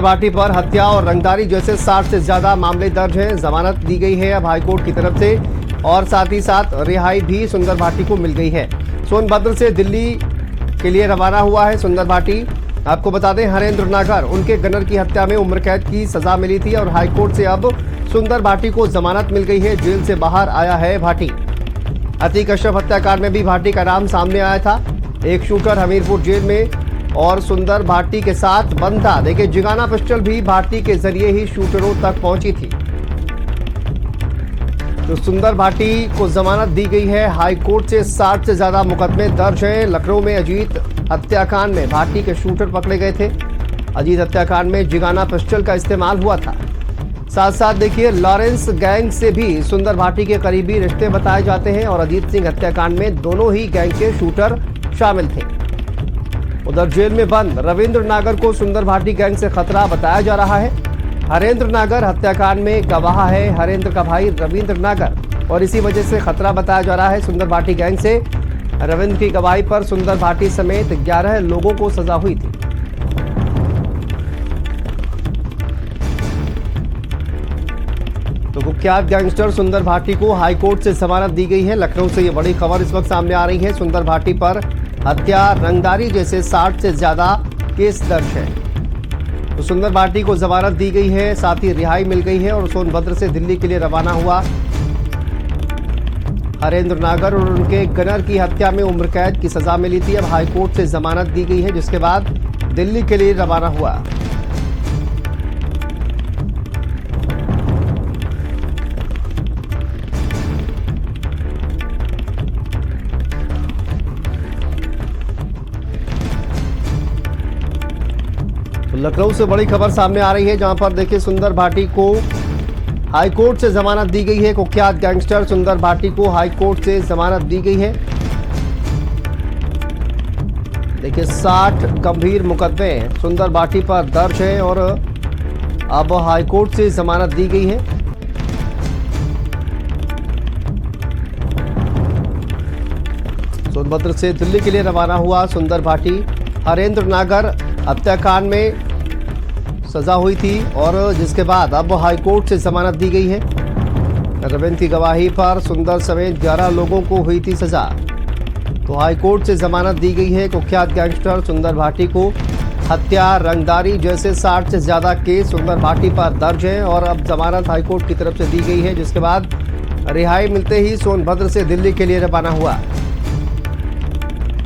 भाटी पर हत्या और रंगदारी जैसे 60 से ज्यादा मामले दर्ज हैं। जमानत दी गई है अब हाईकोर्ट की तरफ से और साथ ही साथ रिहाई भी सुंदर भाटी को मिल गई है। सोनभद्र से दिल्ली के लिए रवाना हुआ है सुंदर भाटी। आपको बता दें, हरेंद्र नागर उनके गनर की हत्या में उम्र कैद की सजा मिली थी और हाईकोर्ट से अब सुंदर भाटी को जमानत मिल गई है। जेल से बाहर आया है भाटी। अतीक अशरफ हत्याकांड में भी भाटी का नाम सामने आया था। एक शूटर हमीरपुर जेल में और सुंदर भाटी के साथ बंद था। देखिए, जिगाना पिस्टल भी भाटी के जरिए ही शूटरों तक पहुंची थी। तो सुंदर भाटी को जमानत दी गई है। हाईकोर्ट से 60 से ज्यादा मुकदमे दर्ज हैं। लखनऊ में अजीत हत्याकांड में भाटी के शूटर पकड़े गए थे। अजीत हत्याकांड में जिगाना पिस्टल का इस्तेमाल हुआ था। साथ साथ देखिए, लॉरेंस गैंग से भी सुंदर भाटी के करीबी रिश्ते बताए जाते हैं और अजीत सिंह हत्याकांड में दोनों ही गैंग के शूटर शामिल थे। उधर जेल में बंद रविंद्र नागर को सुंदर भाटी गैंग से खतरा बताया जा रहा है। हरेंद्र नागर हत्याकांड में गवाह है हरेंद्र का भाई रविंद्र नागर और इसी वजह से खतरा बताया जा रहा है सुंदर भाटी गैंग से। रविंद्र की गवाही पर सुंदर भाटी समेत 11 लोगों को सजा हुई थी। तो कुख्यात गैंगस्टर सुंदर भाटी को हाईकोर्ट से जमानत दी गई है। लखनऊ से ये बड़ी खबर इस वक्त सामने आ रही है। सुंदर भाटी पर हत्या, रंगदारी जैसे 60 से ज्यादा केस दर्ज है। तो सुंदर भाटी को जमानत दी गई है, साथ ही रिहाई मिल गई है और सोनभद्र से दिल्ली के लिए रवाना हुआ। हरेंद्र नागर और उनके गनर की हत्या में उम्र कैद की सजा मिली थी। अब हाईकोर्ट से जमानत दी गई है, जिसके बाद दिल्ली के लिए रवाना हुआ। लखनऊ से बड़ी खबर सामने आ रही है, जहां पर देखिए सुंदर भाटी को हाईकोर्ट से जमानत दी गई है। कुख्यात गैंगस्टर सुंदर भाटी को हाईकोर्ट से जमानत दी गई है। देखिए, 60 गंभीर मुकदमे सुंदर भाटी पर दर्ज हैं और अब हाईकोर्ट से जमानत दी गई है। सोनभद्र से दिल्ली के लिए रवाना हुआ सुंदर भाटी। हरेंद्र नागर हत्याकांड में सजा हुई थी और जिसके बाद अब हाईकोर्ट से जमानत दी गई है। रविंद्र की गवाही पर सुंदर समेत 11 लोगों को हुई थी सजा। तो हाईकोर्ट से जमानत दी गई है। कुख्यात गैंगस्टर सुंदर भाटी को हत्या, रंगदारी जैसे 60 से ज्यादा केस सुंदर भाटी पर दर्ज हैं और अब जमानत हाईकोर्ट की तरफ से दी गई है, जिसके बाद रिहाई मिलते ही सोनभद्र से दिल्ली के लिए रवाना हुआ।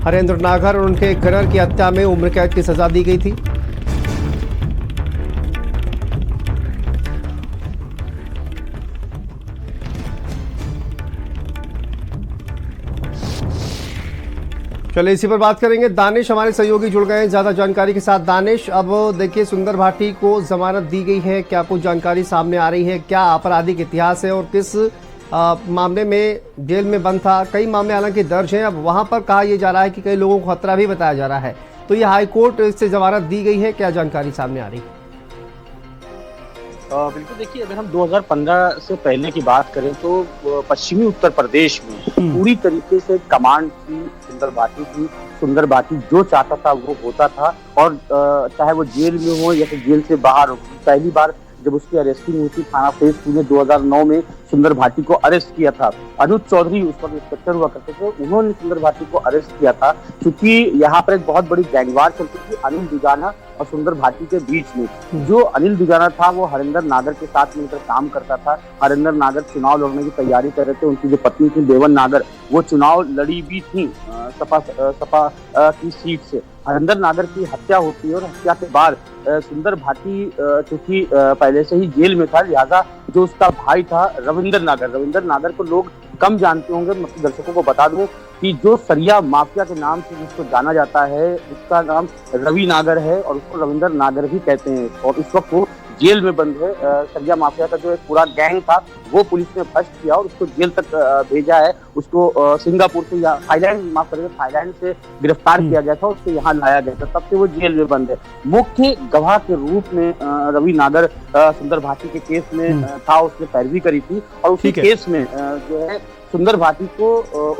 हरेंद्र नागर और उनके गनर की हत्या में उम्र कैद की सजा दी गई थी। चलिए, इसी पर बात करेंगे। दानिश हमारे सहयोगी जुड़ गए हैं ज्यादा जानकारी के साथ। दानिश, अब देखिए सुंदर भाटी को जमानत दी गई है, क्या कुछ जानकारी सामने आ रही है? क्या आपराधिक इतिहास है और किस मामले में जेल में बंद था? कई मामले हालांकि दर्ज हैं। अब वहां पर कहा यह जा रहा है कि कई लोगों को खतरा भी बताया जा रहा है। तो ये हाईकोर्ट से जमानत दी गई है, क्या जानकारी सामने आ रही है? बिल्कुल, देखिए, अगर हम 2015 से पहले की बात करें तो पश्चिमी उत्तर प्रदेश में पूरी तरीके से कमांड थी सुंदर भाटी की। सुंदर भाटी जो चाहता था वो होता था और चाहे वो जेल में हो या फिर जेल से बाहर हो। पहली बार जब उसकी अरेस्टिंग हुई थी थाना फेज 2 में 2009 में सुंदर भाटी को अरेस्ट किया था। अनुज चौधरी उस पर इंस्पेक्टर हुआ करते थे, उन्होंने सुंदर भाटी को अरेस्ट किया था क्योंकि यहाँ पर एक बहुत बड़ी गैंगवार चलती थी अनिल दुगाना और सुंदर भाटी के बीच में। जो अनिल दुगाना था वो हरेंद्र नागर के साथ मिलकर काम करता था। हरेंद्र नागर चुनाव लड़ने की तैयारी कर रहे थे। उनकी जो पत्नी थी देवन नागर, वो चुनाव लड़ी भी थी सपा की सीट से। हरेंद्र नागर की हत्या होती है और हत्या के बाद सुंदर भाटी चूंकि पहले से ही जेल में था, लिहाजा जो उसका भाई था रविंद्र नागर को लोग कम जानते होंगे। मैं दर्शकों को बता दूं कि जो सरिया माफिया के नाम से जिसको जाना जाता है, उसका नाम रवि नागर है और उसको रविंद्र नागर भी कहते हैं और इस वक्त वो जेल में बंद है। सरिया माफिया का जो एक पूरा गैंग था वो पुलिस ने फर्स्ट किया और उसको जेल तक भेजा है। उसको सिंगापुर से या थाईलैंड से गिरफ्तार किया गया था, उसको यहाँ लाया गया था, तब से वो जेल में बंद है। मुख्य गवाह के रूप में रवि नागर सुंदर भाटी के केस में था, उसने पैरवी करी थी और उसी केस में जो है सुंदर भाटी को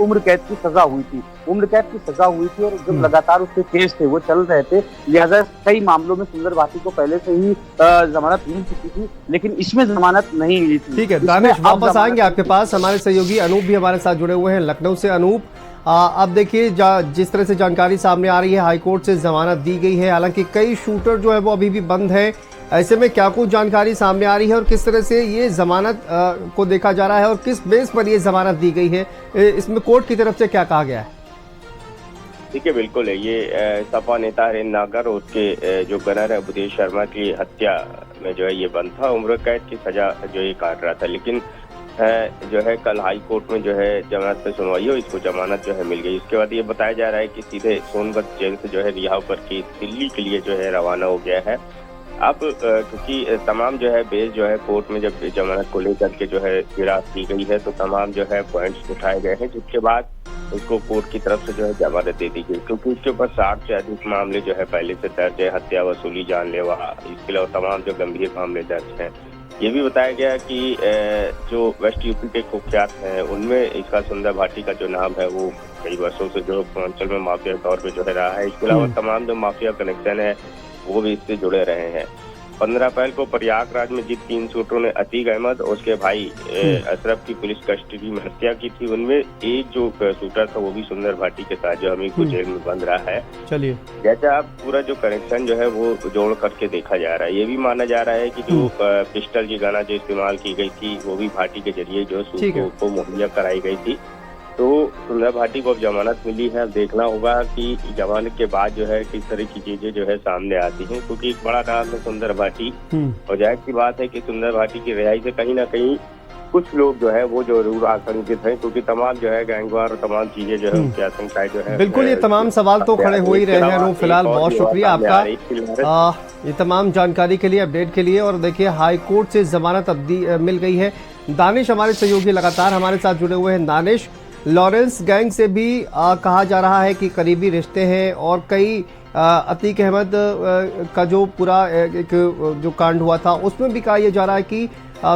उम्र कैद की सजा हुई थी। उम्र कैद की सजा हुई थी और जब लगातार उसके केस थे वो चल रहे थे, लिहाजा कई मामलों में सुंदर भाटी को पहले से ही जमानत मिल चुकी थी, लेकिन इसमें जमानत नहीं मिली थी। ठीक है दानिश, वापस आएंगे आपके पास। हमारे सहयोगी अनूप भी हमारे साथ जुड़े हुए हैं लखनऊ से। अनूप, अब देखिए जिस तरह से जानकारी सामने आ रही है, हाईकोर्ट से जमानत दी गई है, हालांकि कई शूटर जो है वो अभी भी बंद है। ऐसे में क्या कुछ जानकारी सामने आ रही है और किस तरह से ये जमानत को देखा जा रहा है और किस बेस पर ये जमानत दी गई है, इसमें कोर्ट की तरफ से क्या कहा गया है? ठीक है, बिल्कुल है। ये सपा नेता हरेंद्र नागर और उसके जो गनर है बुदेश शर्मा की हत्या में जो है ये बंद था, उम्र कैद की सजा जो ये काट रहा था, लेकिन जो है कल हाई कोर्ट में जो है जमानत पे सुनवाई हो, इसको जमानत जो है मिल गई। इसके बाद ये बताया जा रहा है कि सीधे सोनभद्र जेल से जो है रिहा होकर के दिल्ली के लिए जो है रवाना हो गया है। अब क्योंकि तमाम जो है बेस जो है कोर्ट में जब जमानत को लेकर के जो है गिरफ्तार की गई है, तो तमाम जो है पॉइंट्स उठाए गए हैं, जिसके बाद उसको कोर्ट की तरफ से जो है जमानत दे दी गई, क्योंकि उसके ऊपर 60 से अधिक मामले जो है पहले से दर्ज है। हत्या, वसूली, जानलेवा, इसके अलावा तमाम जो गंभीर मामले दर्ज हैं। ये भी बताया गया कि जो वेस्ट यूपी के कुख्यात हैं उनमें इसका सुंदर भाटी का जो नाम है वो कई वर्षों से जो पूर्वांचल में माफिया तौर पे जो है रहा है। इसके अलावा तमाम जो माफिया कनेक्शन है वो भी इससे जुड़े रहे हैं। 15 अप्रैल को प्रयागराज में जिन 3 शूटरों ने अतीक अहमद और उसके भाई अशरफ की पुलिस कस्टडी में हत्या की थी, उनमें एक जो शूटर था वो भी सुंदर भाटी के साथ जो हमीरपुर जेल में बंद रहा है। चलिए, जैसे आप पूरा जो कनेक्शन जो है वो जोड़ करके देखा जा रहा है। ये भी माना जा रहा है कि जो पिस्टल की गना जो इस्तेमाल की गई थी वो भी भाटी के जरिए जो शूटरों को मुहैया कराई गई थी। तो सुंदर भाटी को अब जमानत मिली है। अब देखना होगा कि जमानत के बाद जो है किस तरह की चीजें जो है सामने आती हैं, क्योंकि एक बड़ा नाम है सुंदर भाटी, और जाहिर सी बात है कि सुंदर भाटी की रिहाई से कहीं ना कहीं कुछ लोग जो है वो जरूर आशंकित हैं, क्योंकि तमाम जो है गैंगवार और तमाम चीजें जो है उनकी आशंकाएं जो है। बिल्कुल, ये तमाम सवाल तो खड़े हो ही रहे हैं अनूप। फिलहाल बहुत शुक्रिया आपका ये तमाम जानकारी के लिए, अपडेट के लिए। और देखिए हाई कोर्ट से जमानत अब मिल गई है। दानिश हमारे सहयोगी लगातार हमारे साथ जुड़े हुए हैं। दानिश, लॉरेंस गैंग से भी कहा जा रहा है कि करीबी रिश्ते हैं और कई अतीक अहमद का जो पूरा एक जो कांड हुआ था उसमें भी कहा यह जा रहा है कि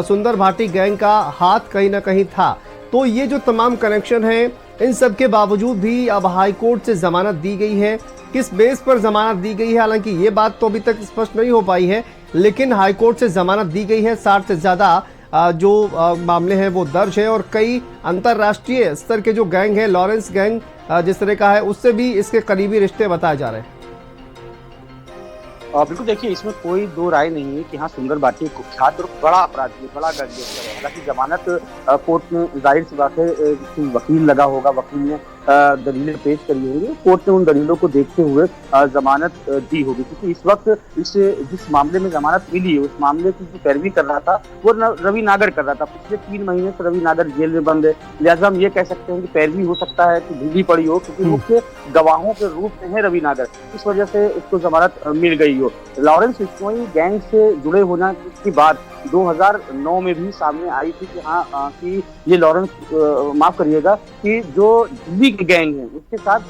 सुंदर भाटी गैंग का हाथ कहीं ना कहीं था। तो ये जो तमाम कनेक्शन है, इन सब के बावजूद भी अब हाई कोर्ट से जमानत दी गई है। किस बेस पर जमानत दी गई है, हालांकि ये बात तो अभी तक स्पष्ट नहीं हो पाई है, लेकिन हाई कोर्ट से जमानत दी गई है। 60 से ज्यादा जो मामले हैं वो दर्ज है और कई अंतर्राष्ट्रीय स्तर के जो गैंग है, लॉरेंस गैंग जिस तरह का है, उससे भी इसके करीबी रिश्ते बताए जा रहे हैं। बिल्कुल, देखिए इसमें कोई दो राय नहीं है कि हाँ सुंदर भाटी एक कुख्यात और बड़ा अपराधी, बड़ा गैंगस्टर है। हालांकि जमानत कोर्ट में जाहिर सी बात है वकील लगा होगा, वकील ने दलीलें पेश करी होंगी, कोर्ट ने उन दलीलों को देखते हुए जमानत दी होगी, क्योंकि इस वक्त जिस मामले में जमानत मिली है उस मामले की जो पैरवी कर रहा था वो रवि नागर कर रहा था। पिछले 3 महीने से रवि नागर जेल में बंद है, लिहाजा हम ये कह सकते हैं कि पैरवी हो सकता है कि ढीली पड़ी हो, क्योंकि मुख्य गवाहों के रूप में है रवि नागर, इस वजह से उसको जमानत मिल गई हो। लॉरेंस बिश्नोई गैंग से जुड़े होने की बात 2009 में भी सामने आई थी कि हाँ कि ये लॉरेंस माफ करिएगा कि जो दिल्ली के गैंग है उसके साथ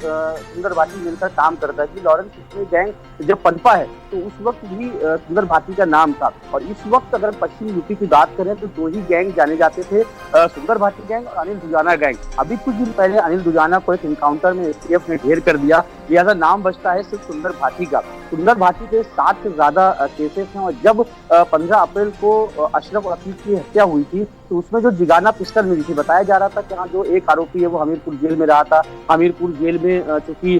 सुंदर भाटी मिलकर काम करता है। कि लॉरेंस बिश्नोई गैंग जब पनपा है तो उस वक्त भी सुंदर भाटी का नाम था, और इस वक्त अगर पश्चिम यूपी की बात करें तो 2 ही गैंग जाने जाते थे, सुंदर भाटी गैंग और अनिल दुजाना गैंग। अभी कुछ दिन पहले अनिल दुजाना को एक इनकाउंटर में एसटीएफ ने ढेर कर दिया, लिहाजा नाम बचता है सिर्फ सुंदर भाटी का। सुंदर भाटी के 60 से ज्यादा केसेस हैं, और जब 15 अप्रैल को अशरफ और अतीक की हत्या हुई थी तो उसमें जो जिगाना पिस्टल मिली थी, बताया जा रहा था कि हाँ जो एक आरोपी है वो हमीरपुर जेल में रहा था। हमीरपुर जेल में चूंकि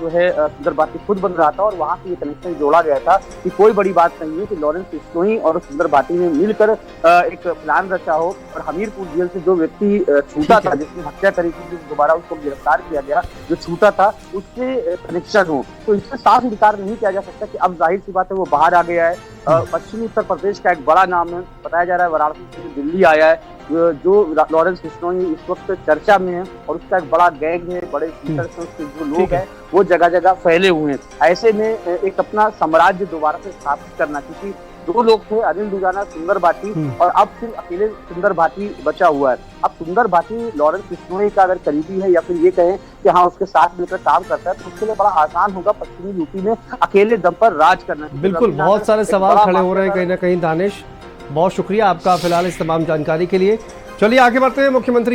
जो है सुंदर भाटी खुद बन रहा था और वहां से ये कनेक्शन जोड़ा गया था कि कोई बड़ी बात नहीं है कि लॉरेंस बिश्नोई और सुंदर भाटी ने मिलकर एक प्लान रचा हो और हमीरपुर जेल से जो व्यक्ति छूटा था, जिसने हत्या करी थी, दोबारा उसको गिरफ्तार किया गया, जो छूटा था उससे कनेक्शन हो। तो इससे साफ इनकार नहीं किया जा सकता कि अब जाहिर सी बात है वो बाहर आ गया है। पश्चिमी उत्तर प्रदेश का एक बड़ा नाम है, बताया जा रहा है वाराणसी से दिल्ली आया है, जो लॉरेंस बिश्नोई इस वक्त चर्चा में है और उसका एक बड़ा गैंग है, बड़े उसके जो लोग हैं वो जगह जगह फैले हुए हैं। ऐसे में एक अपना साम्राज्य दोबारा से स्थापित करना, क्योंकि 2 लोग थे, अनिल दुजाना, सुंदर भाटी, और अब सिर्फ अकेले सुंदर भाटी बचा हुआ है। अब सुंदर भाटी लॉरेंस बिश्नोई का अगर करीबी है या फिर ये कहें कि हाँ उसके साथ मिलकर काम करता है तो उसके लिए बड़ा आसान होगा पश्चिमी यूपी में अकेले दम पर राज करना। बिल्कुल, बहुत सारे सवाल खड़े हो रहे हैं कहीं ना कहीं। दानिश, बहुत शुक्रिया आपका फिलहाल इस तमाम जानकारी के लिए। चलिए आगे बढ़ते हैं। मुख्यमंत्री